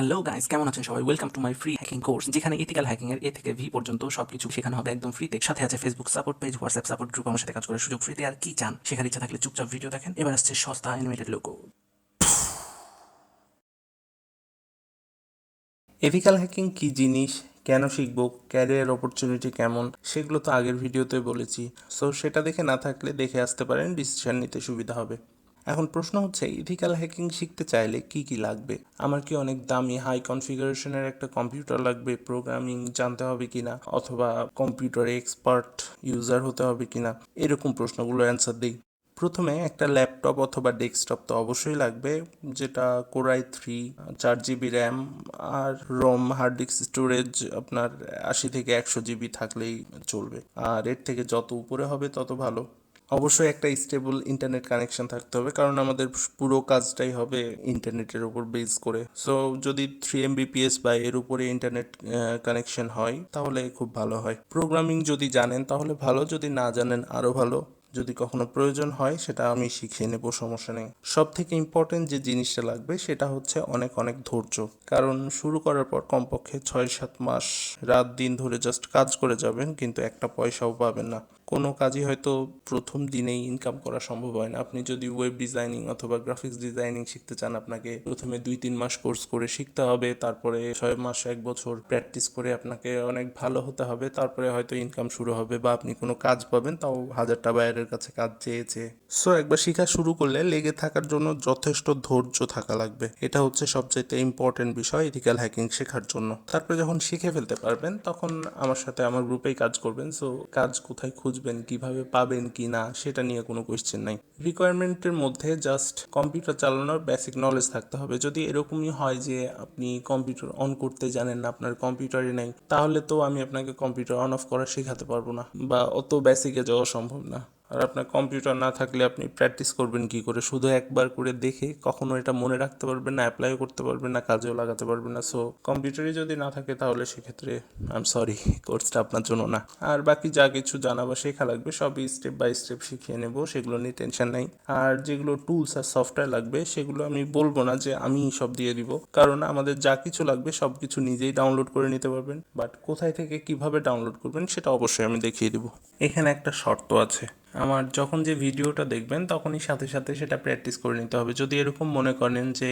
Hello guys, কেমন আছেন সবাই? Welcome to my free hacking course, যেখানে ইথিক্যাল হ্যাকিং এর এ থেকে ভি পর্যন্ত সবকিছু শেখানো হবে একদম ফ্রিতে। সাথে আছে Facebook support page, WhatsApp support group, আমার সাথে কাজ করার সুযোগ ফ্রিতে। আর কি চান? শেখার ইচ্ছা থাকলে চুপচাপ ভিডিও দেখেন। এবার আসছে সস্তা অ্যানিমেটেড লোগো। এথিক্যাল হ্যাকিং কী জিনিস, কেন শিখবো, ক্যারিয়ার অপরচুনিটি কেমন, সেগুলো তো আগের ভিডিওতে বলেছি। সো সেটা দেখে না থাকলে দেখে আসতে পারেন, ডিসিশন নিতে সুবিধা হবে। এখন প্রশ্ন হচ্ছে, ইথিক্যাল হ্যাকিং শিখতে চাইলে কি কি লাগবে? আমার কি অনেক দামি হাই কনফিগারেশনের একটা কম্পিউটার লাগবে, প্রোগ্রামিং জানতে হবে কিনা, অথবা কম্পিউটারে এক্সপার্ট ইউজার হতে হবে কিনা? এরকম প্রশ্নগুলো অ্যান্সার দিই। প্রথমে একটা ল্যাপটপ অথবা ডেস্কটপ তো অবশ্যই লাগবে, যেটা কোর i3, 4 GB র্যাম, আর রোম হার্ড ডিস্ক স্টোরেজ আপনার 80 থেকে 100 GB থাকলেই চলবে। আর এর থেকে যত উপরে হবে তত ভালো। অবশ্যই একটা স্টেবল ইন্টারনেট কানেকশন থাকতে হবে, কারণ আমাদের পুরো কাজটাই হবে ইন্টারনেটের উপর বেস করে। সো যদি 3 Mbps বা এর উপরে ইন্টারনেট কানেকশন হয় তাহলে খুব ভালো হয়। প্রোগ্রামিং যদি জানেন তাহলে ভালো, যদি না জানেন আরও ভালো। যদি কখনো প্রয়োজন হয় সেটা আমি শিখিয়ে নেব, সমস্যা নেই। সব থেকে ইম্পর্টেন্ট যে জিনিসটা লাগবে সেটা হচ্ছে অনেক অনেক ধৈর্য। কারণ শুরু করার পর কমপক্ষে 6-7 মাস রাত দিন ধরে জাস্ট কাজ করে যাবেন, কিন্তু একটা পয়সাও পাবেন না। কোনো কাজই হয়তো প্রথম দিনেই ইনকাম করা সম্ভব হয় না। আপনি যদি ওয়েব ডিজাইনিং অথবা গ্রাফিক্স ডিজাইনিং শিখতে চান, আপনাকে প্রথমে 2-3 মাস কোর্স করে শিখতে হবে, তারপরে 6 মাস 1 বছর প্র্যাকটিস করে আপনাকে অনেক ভালো হতে হবে, তারপরে হয়তো ইনকাম শুরু হবে বা আপনি কোনো কাজ পাবেন, তাও হাজারটা বাইরের কাছে কাজ চেয়েছে। সো একবার শেখা শুরু করলে লেগে থাকার জন্য যথেষ্ট ধৈর্য থাকা লাগবে। এটা হচ্ছে সবচাইতে ইম্পর্টেন্ট বিষয় ইথিক্যাল হ্যাকিং শেখার জন্য। তারপরে যখন শিখে ফেলতে পারবেন তখন আমার সাথে আমার গ্রুপেই কাজ করবেন। সো কাজ কোথায় খুঁজবেন, কিভাবে পাবেন কি না, সেটা নিয়ে কোনো কোয়েশ্চেন নাই। রিকোয়ারমেন্টের মধ্যে জাস্ট কম্পিউটার চালানোর বেসিক নলেজ থাকতে হবে। যদি এরকমই হয় যে আপনি কম্পিউটার অন করতে জানেন না, আপনার কম্পিউটারই নাই, তাহলে তো আমি আপনাকে কম্পিউটার অন অফ করা শেখাতে পারবো না, বা অত বেসিকে যাওয়া সম্ভব না। আর আপনার কম্পিউটার না থাকলে আপনি প্র্যাকটিস করবেন কি করে? শুধু একবার করে দেখে কখনো এটা মনে রাখতে পারবেন না, অ্যাপ্লাইও করতে পারবেন না, কাজেও লাগাতে পারবেন না। সো কম্পিউটারই যদি না থাকে তাহলে সেক্ষেত্রে আই এম সরি, কোর্সটা আপনার জন্য না। আর বাকি যা কিছু জানা বা শেখা লাগবে সবই স্টেপ বাই স্টেপ শিখিয়ে নেব, সেগুলো নিয়ে টেনশন নাই। আর যেগুলো টুলস আর সফটওয়্যার লাগবে সেগুলো আমি বলবো না যে আমি সব দিয়ে দিব, কারণ আমাদের যা কিছু লাগবে সব কিছু নিজেই ডাউনলোড করে নিতে পারবেন। বাট কোথায় থেকে কিভাবে ডাউনলোড করবেন সেটা অবশ্যই আমি দেখিয়ে দিব। এখানে একটা শর্ত আছে, আমার যখন যে ভিডিওটা দেখবেন তখনই সাথে সাথে সেটা প্র্যাকটিস করে নিতে হবে। যদি এরকম মনে করেন যে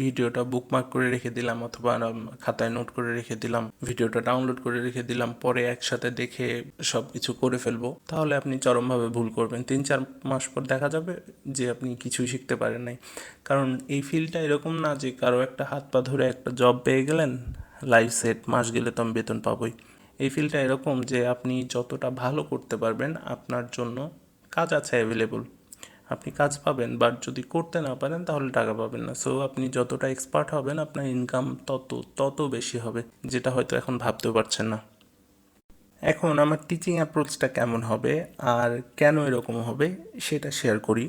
ভিডিওটা বুকমার্ক করে রেখে দিলাম অথবা খাতায় নোট করে রেখে দিলাম, ভিডিওটা ডাউনলোড করে রেখে দিলাম, পরে একসাথে দেখে সব কিছু করে ফেলবো, তাহলে আপনি চরমভাবে ভুল করবেন। 3-4 মাস পর দেখা যাবে যে আপনি কিছুই শিখতে পারেন নাই। কারণ এই ফিল্ডটা এরকম না যে কারো একটা হাত পা ধরে একটা জব পেয়ে গেলেন, লাইফ সেট, মাস গেলে তো আমি বেতন পাবোই। এই ফিল্ডটা এরকম যে আপনি যতটা ভালো করতে পারবেন আপনার জন্য কাজ আছে অ্যাভেলেবল, আপনি কাজ পাবেন। বাট যদি করতে না পারেন তাহলে টাকা পাবেন না। সো আপনি যতটা এক্সপার্ট হবেন আপনার ইনকাম তত তত বেশি হবে, যেটা হয়তো এখন ভাবতেও পারছেন না। এখন আমার টিচিং অ্যাপ্রোচটা কেমন হবে আর কেন এরকম হবে সেটা শেয়ার করি।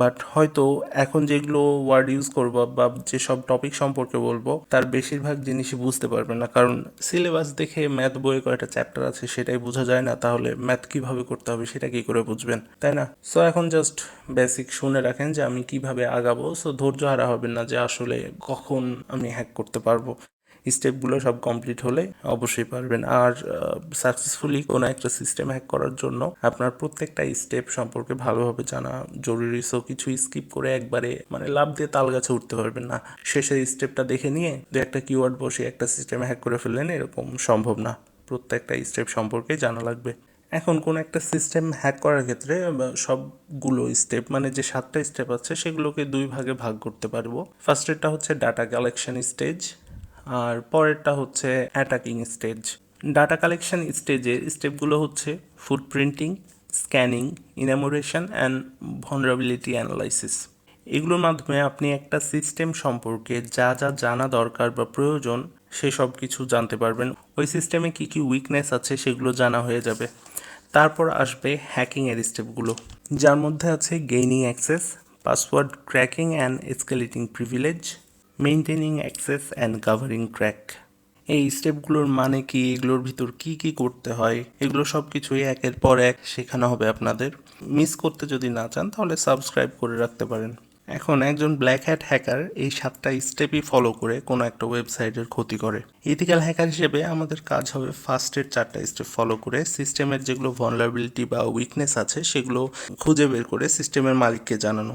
বাট হয়তো এখন যেগুলো ওয়ার্ড ইউজ করবো বা যেসব টপিক সম্পর্কে বলবো তার বেশিরভাগ জিনিসই বুঝতে পারবেন না, কারণ সিলেবাস দেখে ম্যাথ বইয়ে কয়টা চ্যাপ্টার আছে সেটাই বোঝা যায় না, তাহলে ম্যাথ কীভাবে করতে হবে সেটা কী করে বুঝবেন, তাই না? সো এখন জাস্ট বেসিক শুনে রাখেন যে আমি কিভাবে আগাবো। সো ধৈর্য হারা হবেন না যে আসলে কখন আমি হ্যাক করতে পারবো। স্টেপগুলো সব কমপ্লিট হলে অবশ্যই পারবেন। আর সাকসেসফুলি কোনো একটা সিস্টেম হ্যাক করার জন্য আপনার প্রত্যেকটা স্টেপ সম্পর্কে ভালোভাবে জানা জরুরি। সো কিছু স্কিপ করে একবারে মানে লাভ দিয়ে তাল গাছে উঠতে পারবেন না। শেষের স্টেপটা দেখে নিয়ে দু একটা কিওয়ার্ড বসে একটা সিস্টেম হ্যাক করে ফেললেন, এরকম সম্ভব না। প্রত্যেকটা স্টেপ সম্পর্কে জানা লাগবে। এখন কোন একটা সিস্টেম হ্যাক করার ক্ষেত্রে সবগুলো স্টেপ, মানে যে 7টা স্টেপ আছে সেগুলোকে 2 ভাগে ভাগ করতে পারবো। ফার্স্টেরটা হচ্ছে ডাটা কালেকশন স্টেজ, আর পরেরটা হচ্ছে অ্যাটাকিং স্টেজ। ডাটা কালেকশন স্টেজের স্টেপগুলো হচ্ছে ফুটপ্রিন্টিং, স্ক্যানিং, ইনামোরেশন অ্যান্ড ভালনারেবিলিটি অ্যানালাইসিস। এগুলোর মাধ্যমে আপনি একটা সিস্টেম সম্পর্কে যা যা জানা দরকার বা প্রয়োজন সেসব কিছু জানতে পারবেন। ওই সিস্টেমে কী কী উইকনেস আছে সেগুলো জানা হয়ে যাবে। তারপর আসবে হ্যাকিংয়ের স্টেপগুলো, যার মধ্যে আছে gaining access, password cracking and escalating privilege, maintaining access and covering crack. এই স্টেপগুলোর মানে কি, এগুলোর ভিতর কি কি করতে হয়, এগুলো সব কিছুই একের পর এক শেখানো হবে আপনাদের। মিস করতে যদি না চান তাহলে সাবস্ক্রাইব করে রাখতে পারেন। এখন একজন ব্ল্যাক হ্যাট হ্যাকার এই 7টা স্টেপই ফলো করে কোনো একটা ওয়েবসাইটের ক্ষতি করে। ইথিক্যাল হ্যাকার হিসেবে আমাদের কাজ হবে ফার্স্টের 4টা স্টেপ ফলো করে সিস্টেমের যেগুলো ভালনারেবিলিটি বা উইকনেস আছে সেগুলো খুঁজে বের করে সিস্টেমের মালিককে জানানো,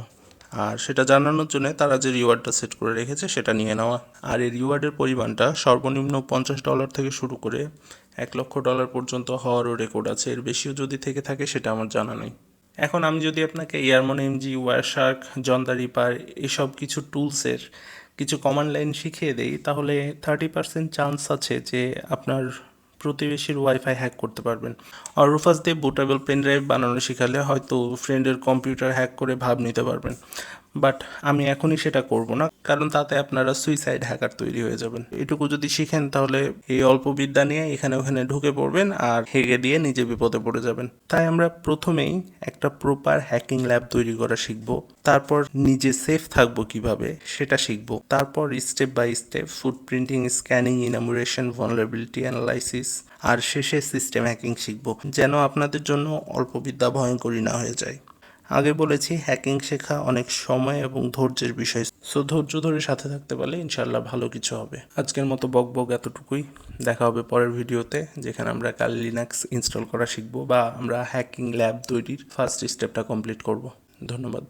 আর সেটা জানানোর জন্য তারা যে রিওয়ার্ডটা সেট করে রেখেছে সেটা নিয়ে নেওয়া। আর এই রিওয়ার্ডের পরিমাণটা সর্বনিম্ন $50 থেকে শুরু করে $1,00,000 পর্যন্ত হওয়ারও রেকর্ড আছে, এর বেশিও যদি থেকে থাকে সেটা আমার জানা নেই। এখন আমি যদি আপনাকে এয়ারমন এমজি, ওয়ারশার্ক, জন দ্য রিপার এসব কিছু টুলসের কিছু কমান্ড লাইন শিখিয়ে দেই, তাহলে 30% চান্স আছে যে আপনার প্রতিবেশীর ওয়াইফাই হ্যাক করতে পারবেন। আর রুফাস দিয়ে বুটেবল পেন ড্রাইভ বানানো শেখালে হয়তো ফ্রেন্ডের কম্পিউটার হ্যাক করে ভাব নিতে পারবেন। বাট আমি এখনই সেটা করব না, কারণ তাতে আপনারা সুইসাইড হ্যাকার তৈরি হয়ে যাবেন। এটুকু যদি শিখেন তাহলে এই অল্প বিদ্যা নিয়ে এখানে ওখানে ঢুকে পড়বেন আর হেগে দিয়ে নিজে বিপদে পড়ে যাবেন। তাই আমরা প্রথমেই একটা প্রপার হ্যাকিং ল্যাব তৈরি করা শিখব, তারপর নিজে সেফ থাকবো কিভাবে সেটা শিখব, তারপর step by step footprinting, scanning, enumeration, vulnerability analysis, আর শেষে সিস্টেম হ্যাকিং শিখব, যেন আপনাদের জন্য অল্প বিদ্যা ভয়ঙ্করী না হয়ে যায়। আগে বলেছি হ্যাকিং শেখা অনেক সময় এবং ধৈর্যের বিষয়, সো ধৈর্য ধরে সাথে থাকতে পারলে ইনশাল্লাহ ভালো কিছু হবে। আজকের মতো বক এতটুকুই। দেখা হবে পরের ভিডিওতে, যেখানে আমরা কাল লিনাক্স ইনস্টল করা শিখব বা আমরা হ্যাকিং ল্যাব তৈরির ফার্স্ট স্টেপটা কমপ্লিট করব। ধন্যবাদ।